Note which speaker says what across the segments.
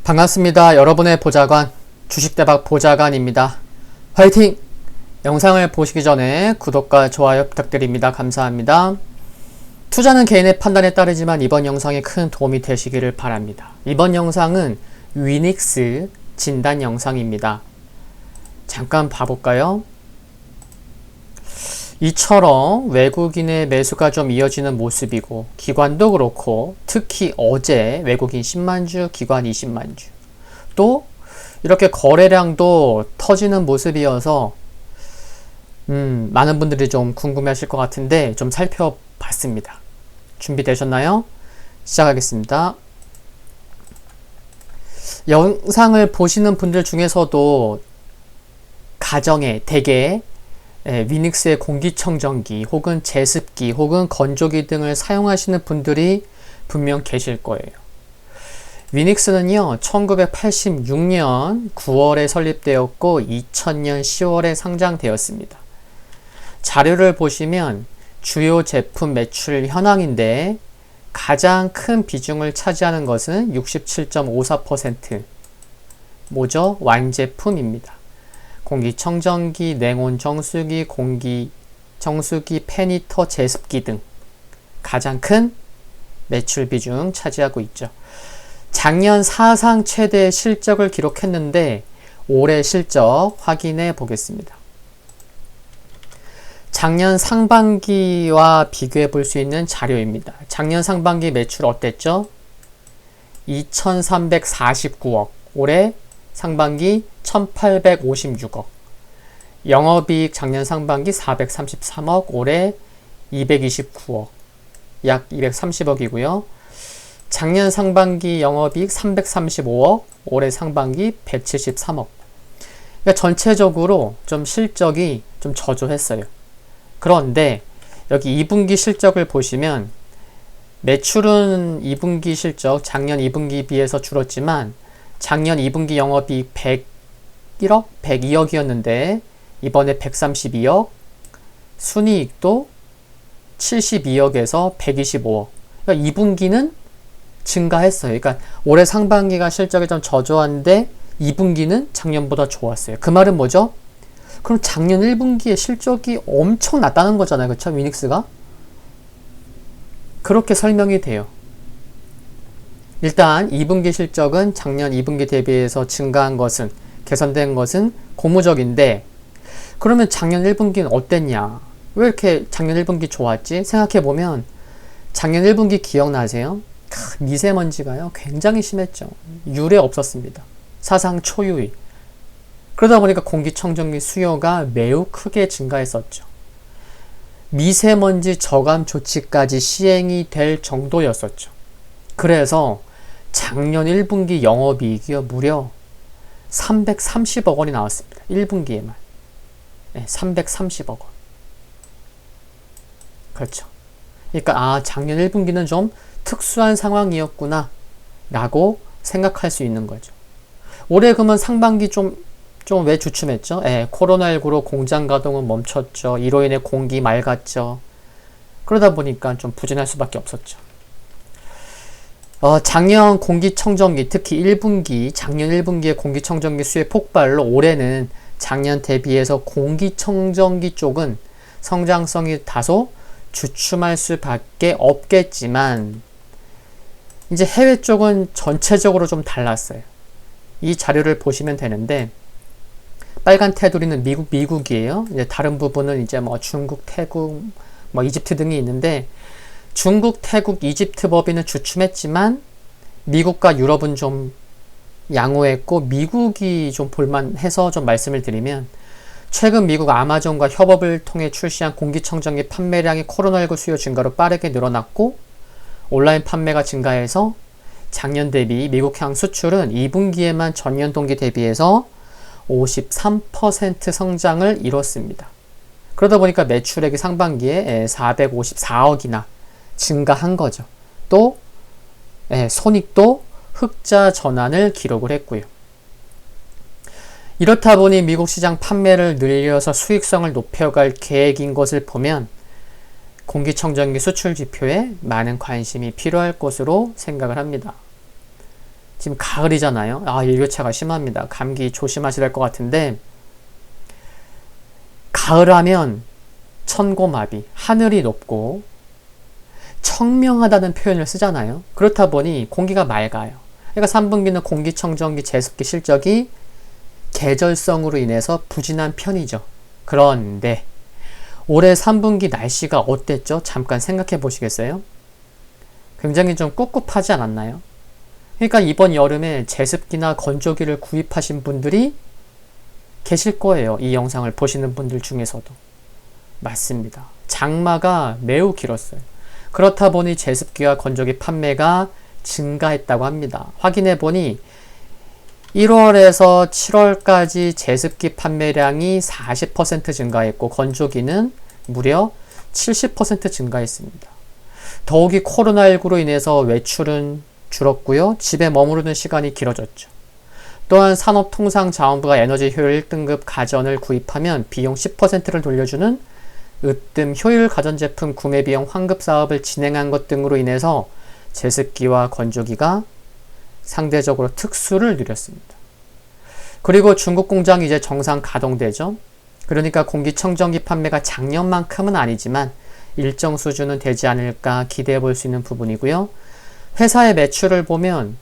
Speaker 1: 반갑습니다. 여러분의 보좌관, 주식대박 보좌관입니다. 화이팅! 영상을 보시기 전에 구독과 좋아요 부탁드립니다. 감사합니다. 투자는 개인의 판단에 따르지만 이번 영상이 큰 도움이 되시기를 바랍니다. 이번 영상은 위닉스 진단 영상입니다. 잠깐 봐볼까요? 이처럼 외국인의 매수가 좀 이어지는 모습이고 기관도 그렇고 특히 어제 외국인 10만주, 기관 20만주 또 이렇게 거래량도 터지는 모습이어서 많은 분들이 좀 궁금해 하실 것 같은데 좀 살펴봤습니다. 준비되셨나요? 시작하겠습니다. 영상을 보시는 분들 중에서도 가정에 대개 위닉스의 공기청정기 혹은 제습기 혹은 건조기 등을 사용하시는 분들이 분명 계실 거예요. 위닉스는요 1986년 9월에 설립되었고 2000년 10월에 상장되었습니다. 자료를 보시면 주요 제품 매출 현황인데 가장 큰 비중을 차지하는 것은 67.54% 뭐죠? 완제품입니다. 공기청정기, 냉온정수기, 공기정수기, 팬히터, 제습기 등 가장 큰 매출 비중 차지하고 있죠. 작년 사상 최대 실적을 기록했는데 올해 실적 확인해 보겠습니다. 작년 상반기와 비교해 볼 수 있는 자료입니다. 작년 상반기 매출 어땠죠? 2349억, 올해 상반기 1856억, 영업이익 작년 상반기 433억, 올해 229억, 약 230억이고요. 작년 상반기 영업이익 335억, 올해 상반기 173억. 그러니까 전체적으로 좀 실적이 좀 저조했어요. 그런데 여기 2분기 실적을 보시면 매출은 2분기 실적 작년 2분기 비해서 줄었지만 작년 2분기 영업이익 101억, 102억이었는데 이번에 132억, 순이익도 72억에서 125억. 그러니까 2분기는 증가했어요. 그러니까 올해 상반기가 실적이 좀 저조한데 2분기는 작년보다 좋았어요. 그 말은 뭐죠? 그럼 작년 1분기에 실적이 엄청 낮다는 거잖아요. 그렇죠? 위닉스가? 그렇게 설명이 돼요. 일단 2분기 실적은 작년 2분기 대비해서 증가한 것은 개선된 것은 고무적인데 그러면 작년 1분기는 어땠냐? 왜 이렇게 작년 1분기 좋았지? 생각해보면 작년 1분기 기억나세요? 미세먼지가요 굉장히 심했죠. 유례 없었습니다. 사상 초유의. 그러다 보니까 공기청정기 수요가 매우 크게 증가했었죠. 미세먼지 저감 조치까지 시행이 될 정도였었죠. 그래서 작년 1분기 영업이익이요 무려 330억 원이 나왔습니다. 1분기에만. 네, 330억 원. 그렇죠. 그러니까 작년 1분기는 좀 특수한 상황이었구나 라고 생각할 수 있는 거죠. 올해 그러면 상반기 좀 왜 주춤했죠? 코로나19로 공장 가동은 멈췄죠. 이로 인해 공기 맑았죠. 그러다 보니까 좀 부진할 수밖에 없었죠. 작년 공기청정기, 특히 1분기, 작년 1분기의 공기청정기 수요 폭발로 올해는 작년 대비해서 공기청정기 쪽은 성장성이 다소 주춤할 수밖에 없겠지만 이제 해외 쪽은 전체적으로 좀 달랐어요. 이 자료를 보시면 되는데 빨간 테두리는 미국이에요. 이제 다른 부분은 이제 중국, 태국, 이집트 등이 있는데 중국, 태국, 이집트 법인은 주춤했지만 미국과 유럽은 좀 양호했고 미국이 좀 볼만해서 좀 말씀을 드리면 최근 미국 아마존과 협업을 통해 출시한 공기청정기 판매량이 코로나19 수요 증가로 빠르게 늘어났고 온라인 판매가 증가해서 작년 대비 미국향 수출은 2분기에만 전년 동기 대비해서 53% 성장을 이뤘습니다. 그러다 보니까 매출액이 상반기에 454억이나 증가한 거죠. 또 손익도 흑자 전환을 기록을 했고요. 이렇다 보니 미국 시장 판매를 늘려서 수익성을 높여갈 계획인 것을 보면 공기청정기 수출 지표에 많은 관심이 필요할 것으로 생각을 합니다. 지금 가을이잖아요. 일교차가 심합니다. 감기 조심하셔야 될 것 같은데, 가을 하면 천고마비, 하늘이 높고 청명하다는 표현을 쓰잖아요. 그렇다 보니 공기가 맑아요. 그러니까 3분기는 공기청정기 제습기 실적이 계절성으로 인해서 부진한 편이죠. 그런데 올해 3분기 날씨가 어땠죠? 잠깐 생각해 보시겠어요? 굉장히 좀 꿉꿉하지 않았나요? 그러니까 이번 여름에 제습기나 건조기를 구입하신 분들이 계실 거예요. 이 영상을 보시는 분들 중에서도. 맞습니다. 장마가 매우 길었어요. 그렇다 보니 제습기와 건조기 판매가 증가했다고 합니다. 확인해 보니 1월에서 7월까지 제습기 판매량이 40% 증가했고 건조기는 무려 70% 증가했습니다. 더욱이 코로나19로 인해서 외출은 줄었고요. 집에 머무르는 시간이 길어졌죠. 또한 산업통상자원부가 에너지 효율 1등급 가전을 구입하면 비용 10%를 돌려주는 으뜸 효율 가전제품 구매비용 환급 사업을 진행한 것 등으로 인해서 제습기와 건조기가 상대적으로 특수를 누렸습니다. 그리고 중국 공장이 이제 정상 가동되죠. 그러니까 공기청정기 판매가 작년만큼은 아니지만 일정 수준은 되지 않을까 기대해 볼 수 있는 부분이고요. 회사의 매출을 보면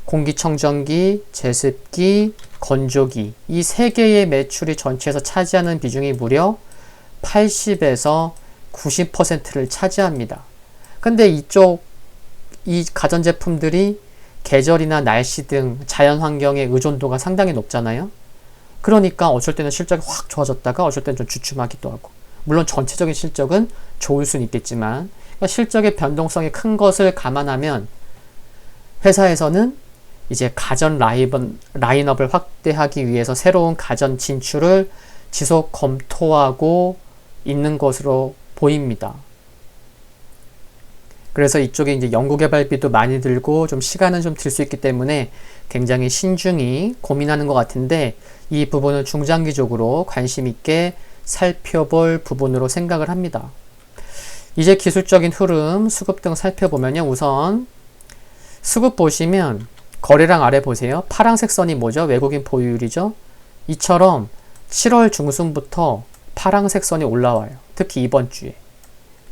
Speaker 1: 공기청정기, 제습기, 건조기 이 세 개의 매출이 전체에서 차지하는 비중이 무려 80에서 90%를 차지합니다. 근데 이 가전제품들이 계절이나 날씨 등 자연환경의 의존도가 상당히 높잖아요. 그러니까 어쩔 때는 실적이 확 좋아졌다가 어쩔 때는 좀 주춤하기도 하고, 물론 전체적인 실적은 좋을 수는 있겠지만 그러니까 실적의 변동성이 큰 것을 감안하면 회사에서는 이제 가전 라인업을 확대하기 위해서 새로운 가전 진출을 지속 검토하고 있는 것으로 보입니다. 그래서 이쪽에 이제 연구개발비도 많이 들고 좀 시간은 좀 들 수 있기 때문에 굉장히 신중히 고민하는 것 같은데, 이 부분은 중장기적으로 관심 있게 살펴볼 부분으로 생각을 합니다. 이제 기술적인 흐름, 수급 등 살펴보면요. 우선 수급 보시면 거래량 아래 보세요. 파란색 선이 뭐죠? 외국인 보유율이죠. 이처럼 7월 중순부터 파란색 선이 올라와요. 특히 이번 주에.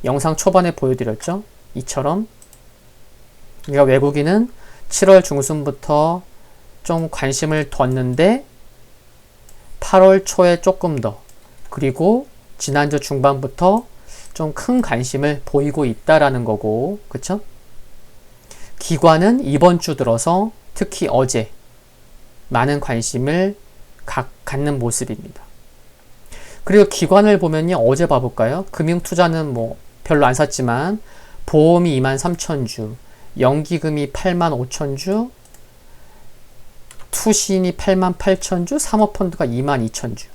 Speaker 1: 영상 초반에 보여드렸죠? 이처럼. 그러니까 외국인은 7월 중순부터 좀 관심을 뒀는데 8월 초에 조금 더, 그리고 지난주 중반부터 좀 큰 관심을 보이고 있다라는 거고, 그쵸? 기관은 이번 주 들어서 특히 어제 많은 관심을 갖는 모습입니다. 그리고 기관을 보면요. 어제 봐볼까요? 금융투자는 뭐 별로 안 샀지만 보험이 23,000주, 연기금이 85,000주, 투신이 88,000주, 사모펀드가 22,000주.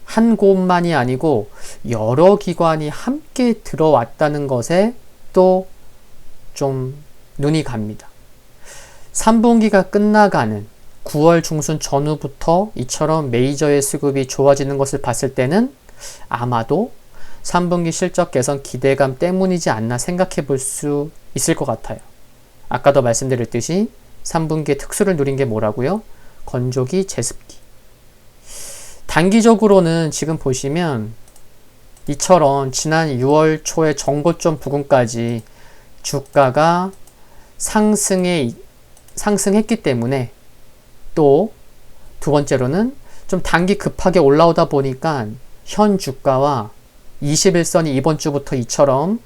Speaker 1: 한 곳만이 아니고 여러 기관이 함께 들어왔다는 것에 또 좀 눈이 갑니다. 3분기가 끝나가는 9월 중순 전후부터 이처럼 메이저의 수급이 좋아지는 것을 봤을 때는 아마도 3분기 실적 개선 기대감 때문이지 않나 생각해 볼 수 있을 것 같아요. 아까도 말씀드렸듯이 3분기에 특수를 누린 게 뭐라고요? 건조기, 제습기. 단기적으로는 지금 보시면 이처럼 지난 6월 초에 정고점 부근까지 주가가 상승했기 때문에, 또 두 번째로는 좀 단기 급하게 올라오다 보니까 현 주가와 21선이 이번 주부터 이처럼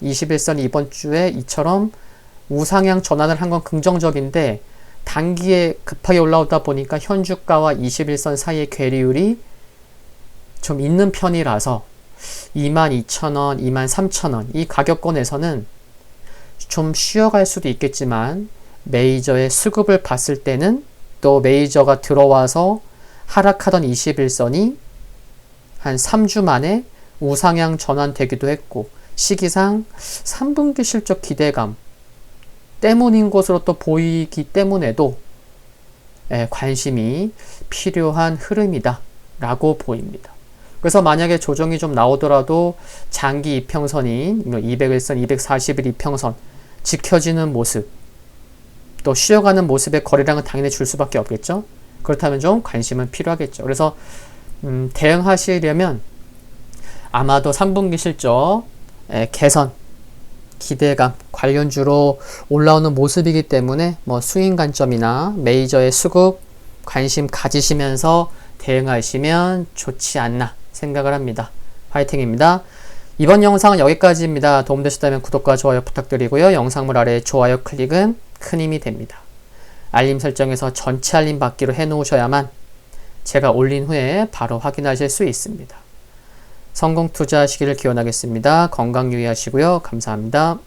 Speaker 1: 21선이 이번 주에 이처럼 우상향 전환을 한 건 긍정적인데, 단기에 급하게 올라오다 보니까 현 주가와 21선 사이의 괴리율이 좀 있는 편이라서 22,000원, 23,000원 이 가격권에서는 좀 쉬어갈 수도 있겠지만, 메이저의 수급을 봤을 때는 또 메이저가 들어와서 하락하던 21선이 한 3주 만에 우상향 전환되기도 했고, 시기상 3분기 실적 기대감 때문인 것으로 또 보이기 때문에도 관심이 필요한 흐름이다 라고 보입니다. 그래서 만약에 조정이 좀 나오더라도 장기 이평선인 200일선, 240일 이평선 지켜지는 모습, 또 쉬어가는 모습의 거리랑은 당연히 줄 수밖에 없겠죠. 그렇다면 좀 관심은 필요하겠죠. 그래서 대응하시려면 아마도 3분기 실적 개선, 기대감, 관련주로 올라오는 모습이기 때문에 뭐 수익 관점이나 메이저의 수급 관심 가지시면서 대응하시면 좋지 않나 생각을 합니다. 화이팅입니다. 이번 영상은 여기까지입니다. 도움되셨다면 구독과 좋아요 부탁드리고요. 영상물 아래 좋아요 클릭은 큰 힘이 됩니다. 알림 설정에서 전체 알림 받기로 해놓으셔야만 제가 올린 후에 바로 확인하실 수 있습니다. 성공 투자하시기를 기원하겠습니다. 건강 유의하시고요. 감사합니다.